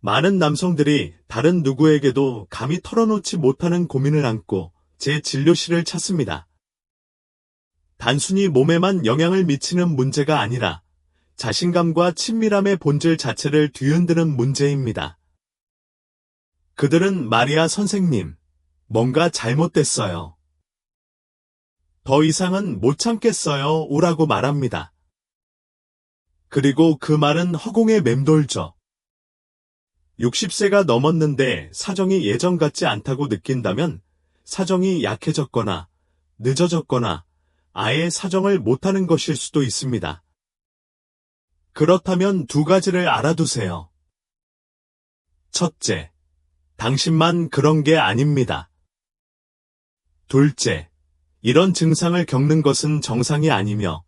많은 남성들이 다른 누구에게도 감히 털어놓지 못하는 고민을 안고 제 진료실을 찾습니다. 단순히 몸에만 영향을 미치는 문제가 아니라 자신감과 친밀함의 본질 자체를 뒤흔드는 문제입니다. 그들은 마리아 선생님, 뭔가 잘못됐어요. 더 이상은 못 참겠어요. 오라고 말합니다. 그리고 그 말은 허공에 맴돌죠. 60세가 넘었는데 사정이 예전 같지 않다고 느낀다면 사정이 약해졌거나 늦어졌거나 아예 사정을 못하는 것일 수도 있습니다. 그렇다면 두 가지를 알아두세요. 첫째, 당신만 그런 게 아닙니다. 둘째, 이런 증상을 겪는 것은 정상이 아니며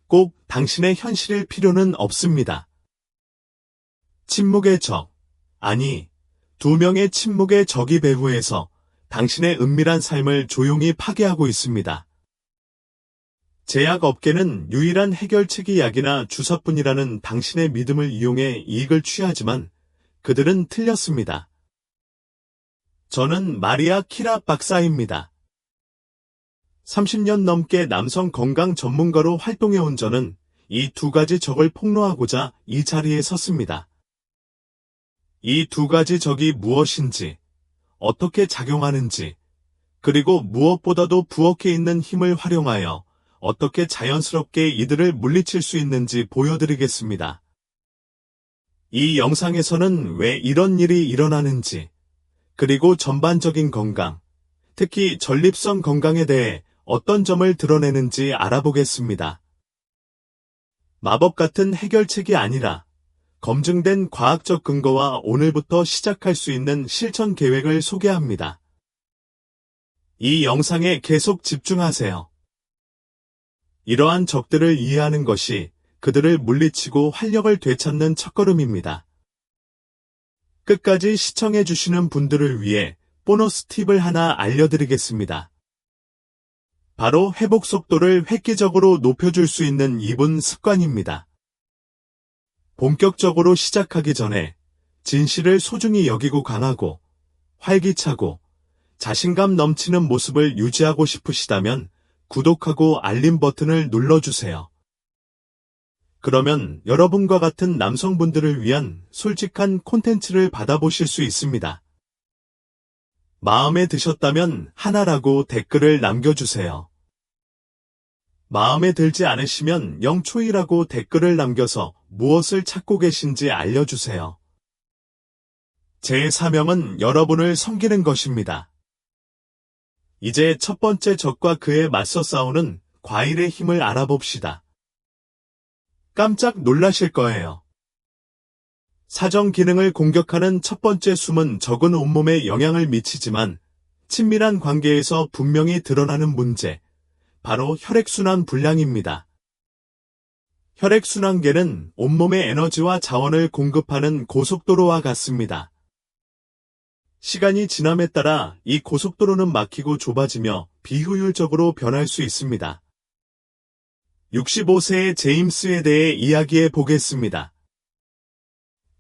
꼭 당신의 현실일 필요는 없습니다. 침묵의 적, 아니, 두 명의 침묵의 적이 배후에서 당신의 은밀한 삶을 조용히 파괴하고 있습니다. 제약업계는 유일한 해결책이 약이나 주사뿐이라는 당신의 믿음을 이용해 이익을 취하지만 그들은 틀렸습니다. 저는 마리아 키라 박사입니다. 30년 넘게 남성 건강 전문가로 활동해온 저는 이 두 가지 적을 폭로하고자 이 자리에 섰습니다. 이 두 가지 적이 무엇인지, 어떻게 작용하는지, 그리고 무엇보다도 부엌에 있는 힘을 활용하여 어떻게 자연스럽게 이들을 물리칠 수 있는지 보여드리겠습니다. 이 영상에서는 왜 이런 일이 일어나는지, 그리고 전반적인 건강, 특히 전립선 건강에 대해 어떤 점을 드러내는지 알아보겠습니다. 마법 같은 해결책이 아니라 검증된 과학적 근거와 오늘부터 시작할 수 있는 실천 계획을 소개합니다. 이 영상에 계속 집중하세요. 이러한 적들을 이해하는 것이 그들을 물리치고 활력을 되찾는 첫걸음입니다. 끝까지 시청해주시는 분들을 위해 보너스 팁을 하나 알려드리겠습니다. 바로 회복 속도를 획기적으로 높여줄 수 있는 2분 습관입니다. 본격적으로 시작하기 전에 진실을 소중히 여기고 강하고 활기차고 자신감 넘치는 모습을 유지하고 싶으시다면 구독하고 알림 버튼을 눌러주세요. 그러면 여러분과 같은 남성분들을 위한 솔직한 콘텐츠를 받아보실 수 있습니다. 마음에 드셨다면 하나라고 댓글을 남겨주세요. 마음에 들지 않으시면 0초이라고 댓글을 남겨서 무엇을 찾고 계신지 알려주세요. 제 사명은 여러분을 섬기는 것입니다. 이제 첫 번째 적과 그에 맞서 싸우는 과일의 힘을 알아봅시다. 깜짝 놀라실 거예요. 사정 기능을 공격하는 첫 번째 숨은 적은 온몸에 영향을 미치지만 친밀한 관계에서 분명히 드러나는 문제, 바로 혈액순환 불량입니다. 혈액순환계는 온몸의 에너지와 자원을 공급하는 고속도로와 같습니다. 시간이 지남에 따라 이 고속도로는 막히고 좁아지며 비효율적으로 변할 수 있습니다. 65세의 제임스에 대해 이야기해 보겠습니다.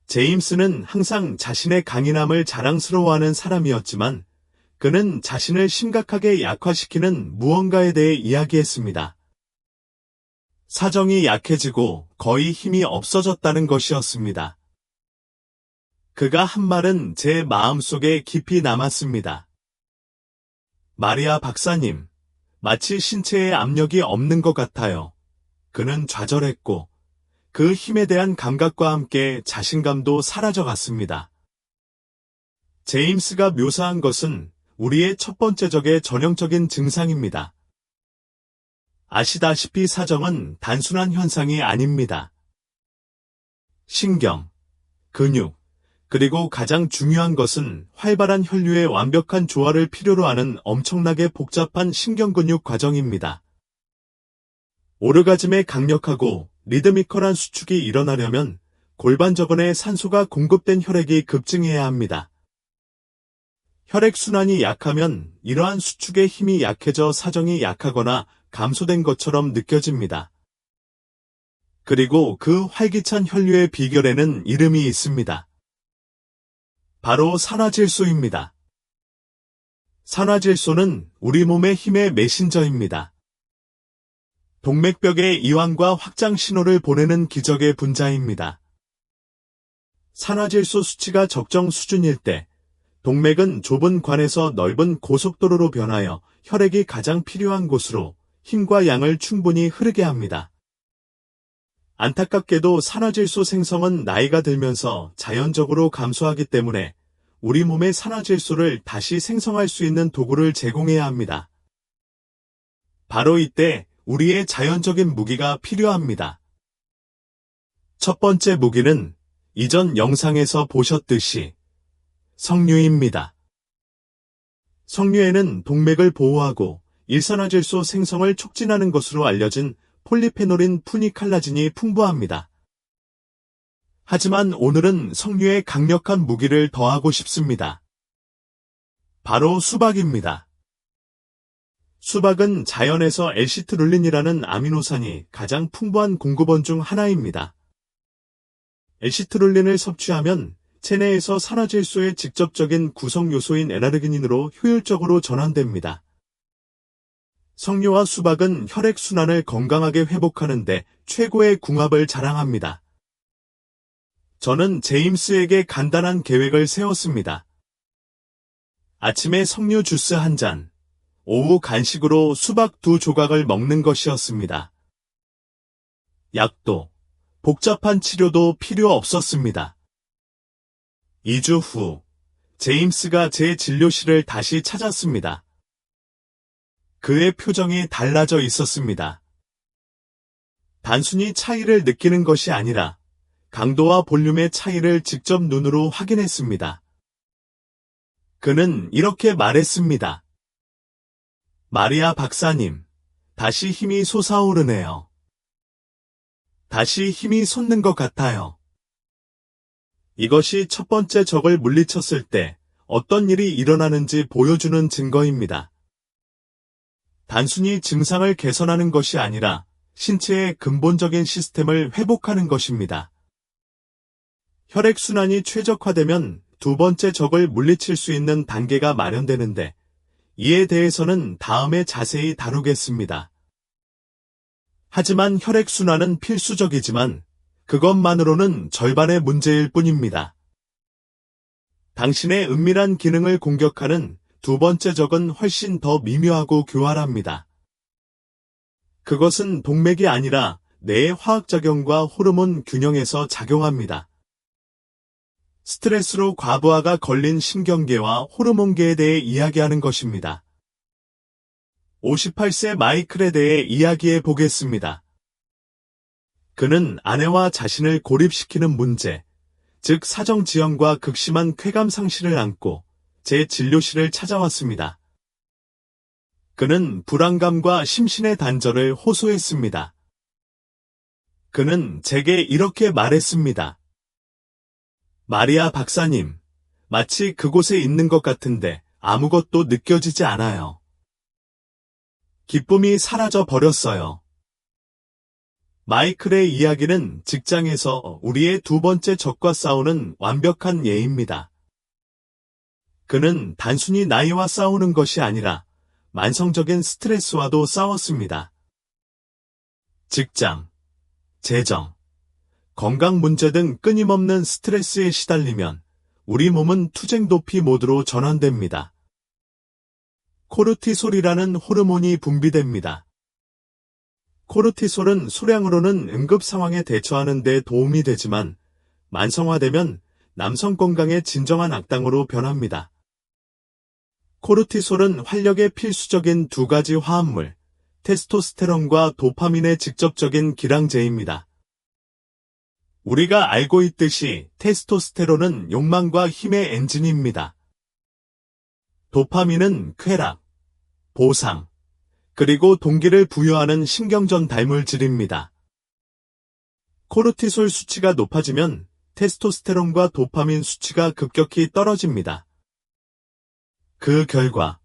제임스는 항상 자신의 강인함을 자랑스러워하는 사람이었지만 그는 자신을 심각하게 약화시키는 무언가에 대해 이야기했습니다. 사정이 약해지고 거의 힘이 없어졌다는 것이었습니다. 그가 한 말은 제 마음속에 깊이 남았습니다. 마리아 박사님, 마치 신체에 압력이 없는 것 같아요. 그는 좌절했고 그 힘에 대한 감각과 함께 자신감도 사라져갔습니다. 제임스가 묘사한 것은 우리의 첫 번째 적의 전형적인 증상입니다. 아시다시피 사정은 단순한 현상이 아닙니다. 신경, 근육, 그리고 가장 중요한 것은 활발한 혈류의 완벽한 조화를 필요로 하는 엄청나게 복잡한 신경근육 과정입니다. 오르가즘의 강력하고 리드미컬한 수축이 일어나려면 골반저근에 산소가 공급된 혈액이 급증해야 합니다. 혈액순환이 약하면 이러한 수축의 힘이 약해져 사정이 약하거나 감소된 것처럼 느껴집니다. 그리고 그 활기찬 혈류의 비결에는 이름이 있습니다. 바로 산화질소입니다. 산화질소는 우리 몸의 힘의 메신저입니다. 동맥벽에 이완과 확장 신호를 보내는 기적의 분자입니다. 산화질소 수치가 적정 수준일 때 동맥은 좁은 관에서 넓은 고속도로로 변하여 혈액이 가장 필요한 곳으로 힘과 양을 충분히 흐르게 합니다. 안타깝게도 산화질소 생성은 나이가 들면서 자연적으로 감소하기 때문에 우리 몸의 산화질소를 다시 생성할 수 있는 도구를 제공해야 합니다. 바로 이때 우리의 자연적인 무기가 필요합니다. 첫 번째 무기는 이전 영상에서 보셨듯이 석류입니다. 석류에는 동맥을 보호하고 일산화질소 생성을 촉진하는 것으로 알려진 폴리페놀인 푸니칼라진이 풍부합니다. 하지만 오늘은 석류에 강력한 무기를 더하고 싶습니다. 바로 수박입니다. 수박은 자연에서 L시트룰린이라는 아미노산이 가장 풍부한 공급원 중 하나입니다. L시트룰린을 섭취하면 체내에서 산화질소의 직접적인 구성 요소인 L아르기닌으로 효율적으로 전환됩니다. 석류와 수박은 혈액순환을 건강하게 회복하는 데 최고의 궁합을 자랑합니다. 저는 제임스에게 간단한 계획을 세웠습니다. 아침에 석류 주스 한 잔, 오후 간식으로 수박 2조각을 먹는 것이었습니다. 약도, 복잡한 치료도 필요 없었습니다. 2주 후, 제임스가 제 진료실을 다시 찾았습니다. 그의 표정이 달라져 있었습니다. 단순히 차이를 느끼는 것이 아니라 강도와 볼륨의 차이를 직접 눈으로 확인했습니다. 그는 이렇게 말했습니다. 마리아 박사님, 다시 힘이 솟아오르네요. 다시 힘이 솟는 것 같아요. 이것이 첫 번째 적을 물리쳤을 때 어떤 일이 일어나는지 보여주는 증거입니다. 단순히 증상을 개선하는 것이 아니라 신체의 근본적인 시스템을 회복하는 것입니다. 혈액순환이 최적화되면 두 번째 적을 물리칠 수 있는 단계가 마련되는데 이에 대해서는 다음에 자세히 다루겠습니다. 하지만 혈액순환은 필수적이지만 그것만으로는 절반의 문제일 뿐입니다. 당신의 은밀한 기능을 공격하는 두 번째 적은 훨씬 더 미묘하고 교활합니다. 그것은 동맥이 아니라 뇌의 화학작용과 호르몬 균형에서 작용합니다. 스트레스로 과부하가 걸린 신경계와 호르몬계에 대해 이야기하는 것입니다. 58세 마이클에 대해 이야기해 보겠습니다. 그는 아내와 자신을 고립시키는 문제, 즉 사정지연과 극심한 쾌감 상실을 안고 제 진료실을 찾아왔습니다. 그는 불안감과 심신의 단절을 호소했습니다. 그는 제게 이렇게 말했습니다. 마리아 박사님, 마치 그곳에 있는 것 같은데 아무것도 느껴지지 않아요. 기쁨이 사라져 버렸어요. 마이클의 이야기는 직장에서 우리의 두 번째 적과 싸우는 완벽한 예입니다. 그는 단순히 나이와 싸우는 것이 아니라 만성적인 스트레스와도 싸웠습니다. 직장, 재정, 건강 문제 등 끊임없는 스트레스에 시달리면 우리 몸은 투쟁 도피 모드로 전환됩니다. 코르티솔이라는 호르몬이 분비됩니다. 코르티솔은 소량으로는 응급 상황에 대처하는 데 도움이 되지만 만성화되면 남성 건강의 진정한 악당으로 변합니다. 코르티솔은 활력의 필수적인 두 가지 화합물, 테스토스테론과 도파민의 직접적인 기량제입니다. 우리가 알고 있듯이 테스토스테론은 욕망과 힘의 엔진입니다. 도파민은 쾌락, 보상, 그리고 동기를 부여하는 신경전 달물질입니다. 코르티솔 수치가 높아지면 테스토스테론과 도파민 수치가 급격히 떨어집니다. 그 결과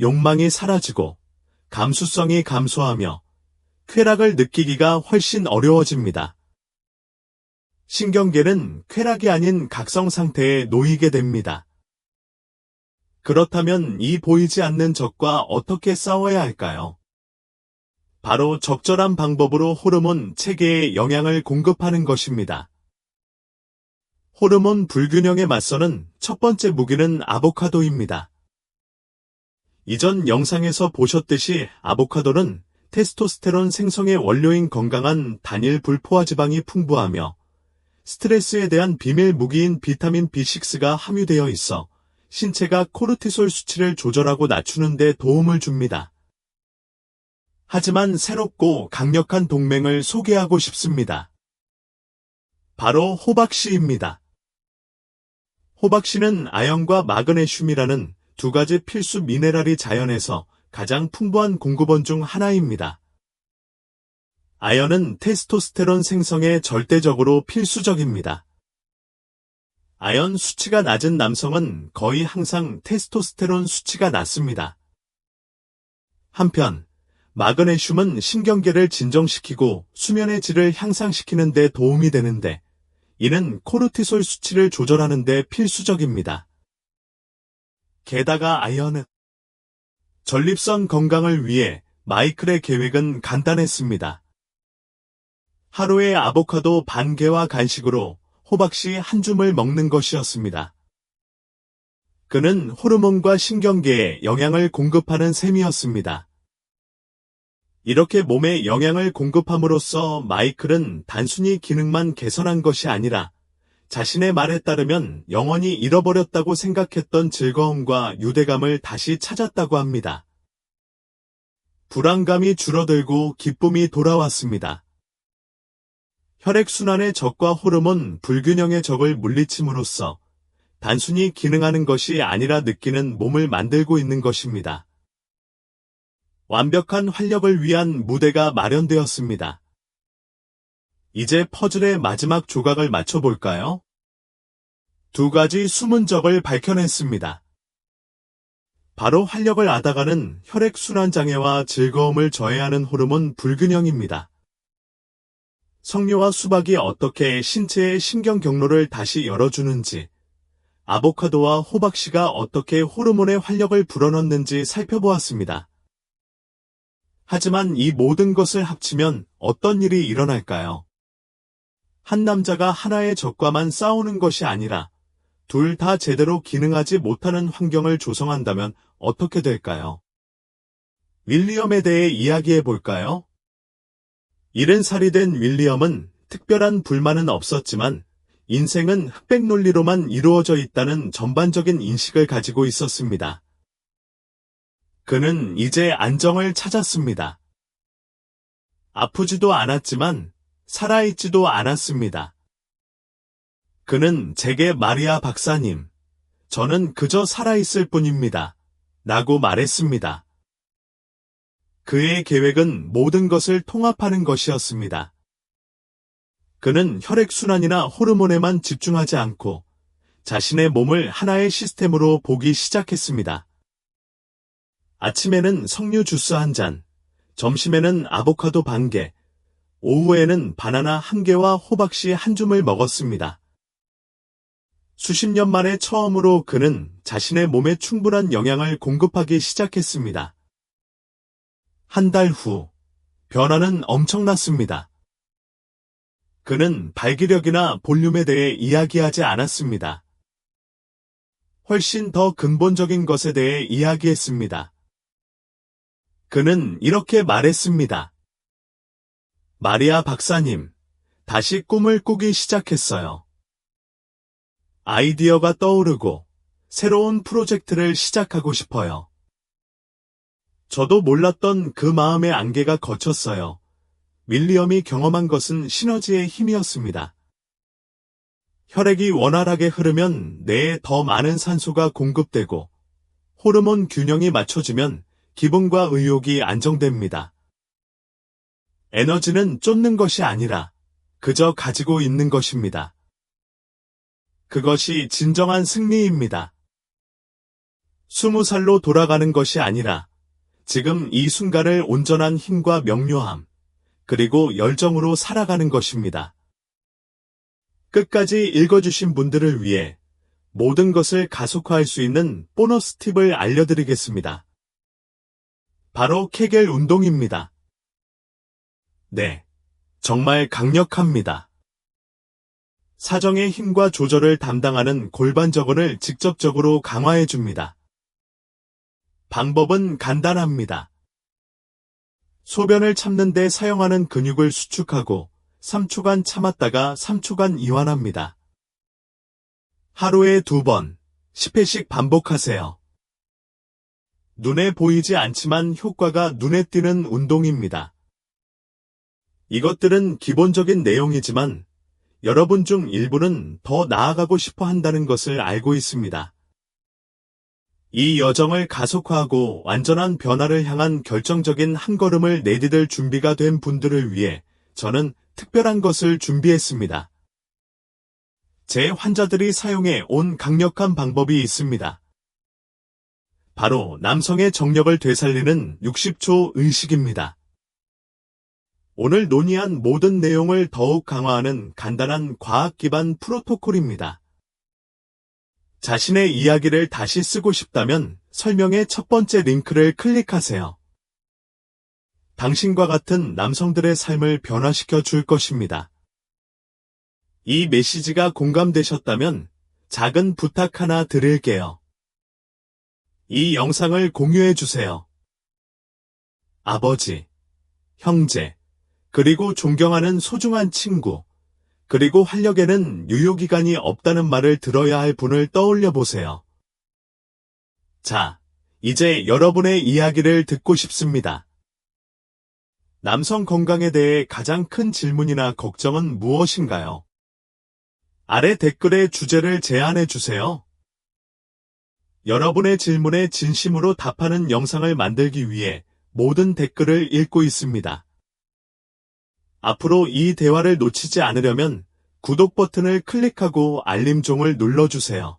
욕망이 사라지고 감수성이 감소하며 쾌락을 느끼기가 훨씬 어려워집니다. 신경계는 쾌락이 아닌 각성 상태에 놓이게 됩니다. 그렇다면 이 보이지 않는 적과 어떻게 싸워야 할까요? 바로 적절한 방법으로 호르몬 체계에 영양을 공급하는 것입니다. 호르몬 불균형에 맞서는 첫 번째 무기는 아보카도입니다. 이전 영상에서 보셨듯이 아보카도는 테스토스테론 생성의 원료인 건강한 단일 불포화지방이 풍부하며 스트레스에 대한 비밀 무기인 비타민 B6가 함유되어 있어 신체가 코르티솔 수치를 조절하고 낮추는 데 도움을 줍니다. 하지만 새롭고 강력한 동맹을 소개하고 싶습니다. 바로 호박씨입니다. 호박씨는 아연과 마그네슘이라는 두 가지 필수 미네랄이 자연에서 가장 풍부한 공급원 중 하나입니다. 아연은 테스토스테론 생성에 절대적으로 필수적입니다. 아연 수치가 낮은 남성은 거의 항상 테스토스테론 수치가 낮습니다. 한편, 마그네슘은 신경계를 진정시키고 수면의 질을 향상시키는 데 도움이 되는데, 이는 코르티솔 수치를 조절하는 데 필수적입니다. 게다가 아연은 전립선 건강을 위해 마이클의 계획은 간단했습니다. 하루에 아보카도 반 개와 간식으로 호박씨 한 줌을 먹는 것이었습니다. 그는 호르몬과 신경계에 영양을 공급하는 셈이었습니다. 이렇게 몸에 영양을 공급함으로써 마이클은 단순히 기능만 개선한 것이 아니라 자신의 말에 따르면 영원히 잃어버렸다고 생각했던 즐거움과 유대감을 다시 찾았다고 합니다. 불안감이 줄어들고 기쁨이 돌아왔습니다. 혈액순환의 적과 호르몬 불균형의 적을 물리침으로써 단순히 기능하는 것이 아니라 느끼는 몸을 만들고 있는 것입니다. 완벽한 활력을 위한 무대가 마련되었습니다. 이제 퍼즐의 마지막 조각을 맞춰볼까요? 두 가지 숨은 적을 밝혀냈습니다. 바로 활력을 앗아가는 혈액순환 장애와 즐거움을 저해하는 호르몬 불균형입니다. 석류와 수박이 어떻게 신체의 신경 경로를 다시 열어주는지, 아보카도와 호박씨가 어떻게 호르몬의 활력을 불어넣는지 살펴보았습니다. 하지만 이 모든 것을 합치면 어떤 일이 일어날까요? 한 남자가 하나의 적과만 싸우는 것이 아니라 둘 다 제대로 기능하지 못하는 환경을 조성한다면 어떻게 될까요? 윌리엄에 대해 이야기해 볼까요? 70살이 된 윌리엄은 특별한 불만은 없었지만 인생은 흑백 논리로만 이루어져 있다는 전반적인 인식을 가지고 있었습니다. 그는 이제 안정을 찾았습니다. 아프지도 않았지만 살아있지도 않았습니다. 그는 제게 마리아 박사님, 저는 그저 살아있을 뿐입니다. 라고 말했습니다. 그의 계획은 모든 것을 통합하는 것이었습니다. 그는 혈액순환이나 호르몬에만 집중하지 않고 자신의 몸을 하나의 시스템으로 보기 시작했습니다. 아침에는 석류 주스 한 잔, 점심에는 아보카도 반 개, 오후에는 바나나 한 개와 호박씨 한 줌을 먹었습니다. 수십 년 만에 처음으로 그는 자신의 몸에 충분한 영양을 공급하기 시작했습니다. 한 달 후, 변화는 엄청났습니다. 그는 발기력이나 볼륨에 대해 이야기하지 않았습니다. 훨씬 더 근본적인 것에 대해 이야기했습니다. 그는 이렇게 말했습니다. 마리아 박사님, 다시 꿈을 꾸기 시작했어요. 아이디어가 떠오르고 새로운 프로젝트를 시작하고 싶어요. 저도 몰랐던 그 마음의 안개가 걷혔어요. 윌리엄이 경험한 것은 시너지의 힘이었습니다. 혈액이 원활하게 흐르면 뇌에 더 많은 산소가 공급되고 호르몬 균형이 맞춰지면 기분과 의욕이 안정됩니다. 에너지는 쫓는 것이 아니라 그저 가지고 있는 것입니다. 그것이 진정한 승리입니다. 20살로 돌아가는 것이 아니라 지금 이 순간을 온전한 힘과 명료함, 그리고 열정으로 살아가는 것입니다. 끝까지 읽어주신 분들을 위해 모든 것을 가속화할 수 있는 보너스 팁을 알려드리겠습니다. 바로 케겔 운동입니다. 네, 정말 강력합니다. 사정의 힘과 조절을 담당하는 골반 저근을 직접적으로 강화해줍니다. 방법은 간단합니다. 소변을 참는 데 사용하는 근육을 수축하고 3초간 참았다가 3초간 이완합니다. 하루에 2번, 10회씩 반복하세요. 눈에 보이지 않지만 효과가 눈에 띄는 운동입니다. 이것들은 기본적인 내용이지만 여러분 중 일부는 더 나아가고 싶어 한다는 것을 알고 있습니다. 이 여정을 가속화하고 완전한 변화를 향한 결정적인 한 걸음을 내디딜 준비가 된 분들을 위해 저는 특별한 것을 준비했습니다. 제 환자들이 사용해 온 강력한 방법이 있습니다. 바로 남성의 정력을 되살리는 60초 의식입니다. 오늘 논의한 모든 내용을 더욱 강화하는 간단한 과학 기반 프로토콜입니다. 자신의 이야기를 다시 쓰고 싶다면 설명의 첫 번째 링크를 클릭하세요. 당신과 같은 남성들의 삶을 변화시켜 줄 것입니다. 이 메시지가 공감되셨다면 작은 부탁 하나 드릴게요. 이 영상을 공유해 주세요. 아버지, 형제, 그리고 존경하는 소중한 친구, 그리고 활력에는 유효기간이 없다는 말을 들어야 할 분을 떠올려 보세요. 자, 이제 여러분의 이야기를 듣고 싶습니다. 남성 건강에 대해 가장 큰 질문이나 걱정은 무엇인가요? 아래 댓글에 주제를 제안해 주세요. 여러분의 질문에 진심으로 답하는 영상을 만들기 위해 모든 댓글을 읽고 있습니다. 앞으로 이 대화를 놓치지 않으려면 구독 버튼을 클릭하고 알림종을 눌러주세요.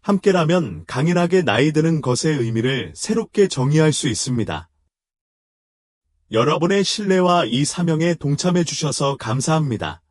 함께라면 강인하게 나이 드는 것의 의미를 새롭게 정의할 수 있습니다. 여러분의 신뢰와 이 사명에 동참해 주셔서 감사합니다.